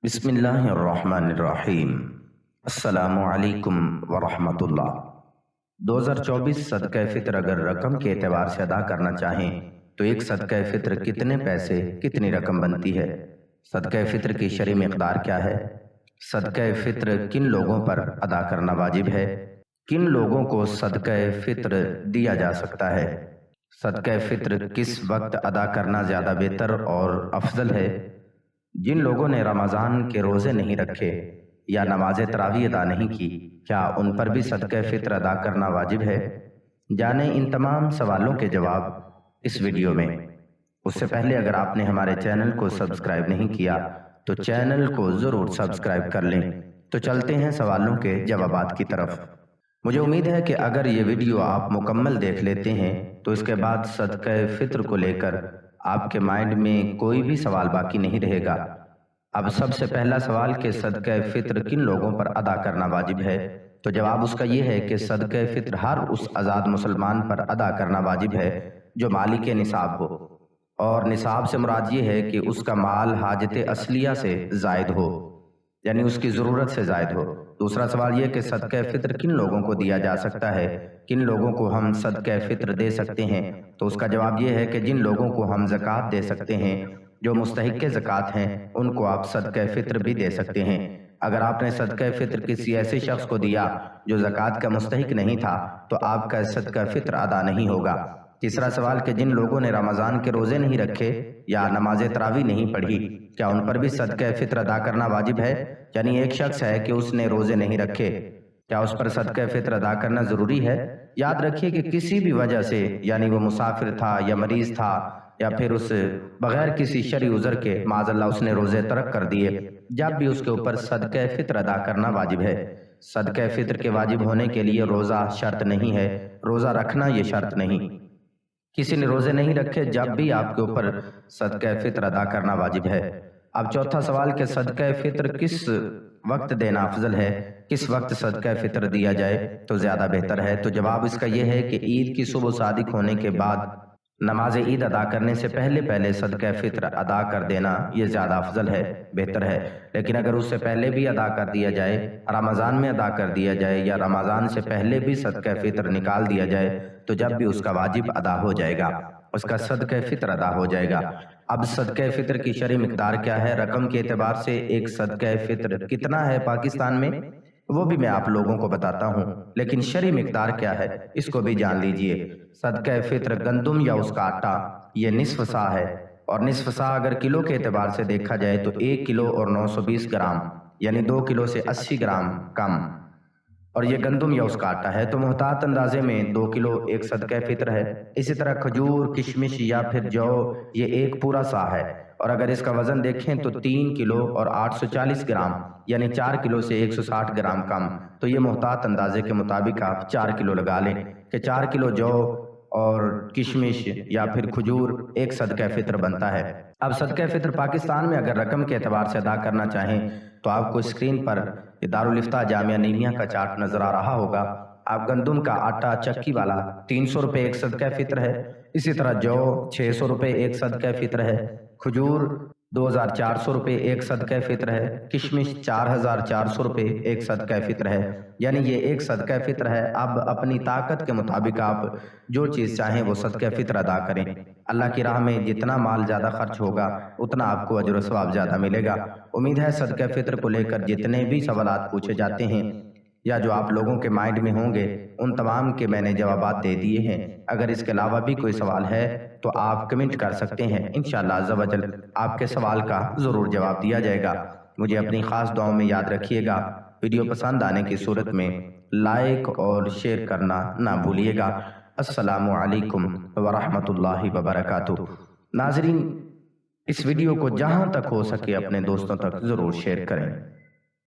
بسم اللہ الرحمن الرحیم۔ السلام علیکم ورحمۃ اللہ۔ 2024 صدقہ فطر اگر رقم کے اعتبار سے ادا کرنا چاہیں تو ایک صدقہ فطر کتنے پیسے کتنی رقم بنتی ہے؟ صدقہ فطر کی شرعی مقدار کیا ہے؟ صدقہ فطر کن لوگوں پر ادا کرنا واجب ہے؟ کن لوگوں کو صدقہ فطر دیا جا سکتا ہے؟ صدقہ فطر کس وقت ادا کرنا زیادہ بہتر اور افضل ہے؟ جن لوگوں نے رمضان کے روزے نہیں رکھے یا نماز تراویح ادا نہیں کی، کیا ان پر بھی صدقہ فطر ادا کرنا واجب ہے؟ جانیں ان تمام سوالوں کے جواب اس ویڈیو میں۔ اس سے پہلے اگر آپ نے ہمارے چینل کو سبسکرائب نہیں کیا تو چینل کو ضرور سبسکرائب کر لیں۔ تو چلتے ہیں سوالوں کے جوابات کی طرف۔ مجھے امید ہے کہ اگر یہ ویڈیو آپ مکمل دیکھ لیتے ہیں تو اس کے بعد صدقہ فطر کو لے کر آپ کے مائنڈ میں کوئی بھی سوال باقی نہیں رہے گا۔ اب سب سے پہلا سوال کہ صدقہ فطر کن لوگوں پر ادا کرنا واجب ہے، تو جواب اس کا یہ ہے کہ صدقہ فطر ہر اس آزاد مسلمان پر ادا کرنا واجب ہے جو مالک نصاب ہو، اور نصاب سے مراد یہ ہے کہ اس کا مال حاجت اصلیہ سے زائد ہو، یعنی اس کی ضرورت سے زائد ہو۔ دوسرا سوال یہ کہ صدقہ فطر کن لوگوں کو دیا جا سکتا ہے، کن لوگوں کو ہم صدقہ فطر دے سکتے ہیں، تو اس کا جواب یہ ہے کہ جن لوگوں کو ہم زکوٰۃ دے سکتے ہیں، جو مستحق زکوٰۃ ہیں، ان کو آپ صدقہ فطر بھی دے سکتے ہیں۔ اگر آپ نے صدقہ فطر کسی ایسے شخص کو دیا جو زکوٰۃ کا مستحق نہیں تھا تو آپ کا صدقہ فطر ادا نہیں ہوگا۔ تیسرا سوال کہ جن لوگوں نے رمضان کے روزے نہیں رکھے یا نماز تراویح نہیں پڑھی، کیا ان پر بھی صدقہ فطر ادا کرنا واجب ہے؟ یعنی ایک شخص ہے کہ اس نے روزے نہیں رکھے، کیا اس پر صدقہ فطر ادا کرنا ضروری ہے؟ یاد رکھیے کہ کسی بھی وجہ سے، یعنی وہ مسافر تھا یا مریض تھا یا پھر اس بغیر کسی شرعی عذر کے معاذ اللہ اس نے روزے ترک کر دیے، جب بھی اس کے اوپر صدقہ فطر ادا کرنا واجب ہے۔ صدقہ فطر کے واجب ہونے کے لیے روزہ شرط نہیں ہے، روزہ رکھنا یہ شرط نہیں۔ کسی نے روزے نہیں رکھے، جب بھی آپ کے اوپر صدقہ فطر ادا کرنا واجب ہے۔ اب چوتھا سوال کہ صدقہ فطر کس وقت دینا افضل ہے، کس وقت صدقہ فطر دیا جائے تو زیادہ بہتر ہے، تو جواب اس کا یہ ہے کہ عید کی صبح صادق ہونے کے بعد نماز عید ادا کرنے سے پہلے صدقہ فطر ادا کر دینا یہ زیادہ افضل ہے، بہتر ہے۔ لیکن اگر اس سے پہلے بھی ادا کر دیا جائے، رمضان میں ادا کر دیا جائے یا رمضان سے پہلے بھی صدقہ فطر نکال دیا جائے تو جب بھی اس کا واجب ادا ہو جائے گا، اس کا صدقہ فطر ادا ہو جائے گا۔ اب صدقہ فطر کی شرعی مقدار کیا ہے؟ رقم کے اعتبار سے ایک صدقہ فطر کتنا ہے پاکستان میں، وہ بھی میں آپ لوگوں کو بتاتا ہوں، لیکن شرعی مقدار کیا ہے اس کو بھی جان لیجئے۔ صدقہ فطر گندم یا اس کا آٹا یہ نصف سا ہے، اور نصف سا اگر کلو کے اعتبار سے دیکھا جائے تو 1 کلو اور 920 گرام، یعنی 2 کلو سے 80 گرام کم، اور یہ گندم یا اس کا آٹا ہے تو محتاط اندازے میں 2 کلو ایک صدقہ فطر ہے۔ اسی طرح کھجور، کشمش یا پھر جو یہ ایک پورا سا ہے، اور اگر اس کا وزن دیکھیں تو 3 کلو اور 840 گرام، یعنی 4 کلو سے 160 گرام کم، تو یہ محتاط اندازے کے مطابق آپ 4 کلو لگا لیں کہ 4 کلو جو اور کشمش یا پھر کھجور ایک صدقہ فطر بنتا ہے۔ اب صدقہ فطر پاکستان میں اگر رقم کے اعتبار سے ادا کرنا چاہیں تو آپ کو اسکرین پر دارالافتاء جامعہ نیمیا کا چارٹ نظر آ رہا ہوگا۔ آپ گندم کا آٹا چکی والا 300 روپے ایک صدقہ فطر ہے، اسی طرح جو 600 روپے ایک صدقہ فطر ہے، کھجور 2400 روپے ایک صدقہ فطر ہے، کشمش 4400 روپے ایک صدقہ فطر ہے، یعنی یہ ایک صدقہ فطر ہے۔ اب اپنی طاقت کے مطابق آپ جو چیز چاہیں وہ صدقہ فطر ادا کریں۔ اللہ کی راہ میں جتنا مال زیادہ خرچ ہوگا اتنا آپ کو اجر و ثواب زیادہ ملے گا۔ امید ہے صدقہ فطر کو لے کر جتنے بھی سوالات پوچھے جاتے ہیں یا جو آپ لوگوں کے مائنڈ میں ہوں گے ان تمام کے میں نے جوابات دے دیے ہیں۔ اگر اس کے علاوہ بھی کوئی سوال ہے تو آپ کمنٹ کر سکتے ہیں، انشاءاللہ عز و جل آپ کے سوال کا ضرور جواب دیا جائے گا۔ مجھے اپنی خاص دعاؤں میں یاد رکھیے گا۔ ویڈیو پسند آنے کی صورت میں لائک اور شیئر کرنا نہ بھولیے گا۔ السلام علیکم ورحمۃ اللہ وبرکاتہ۔ ناظرین، اس ویڈیو کو جہاں تک ہو سکے اپنے دوستوں تک ضرور شیئر کریں۔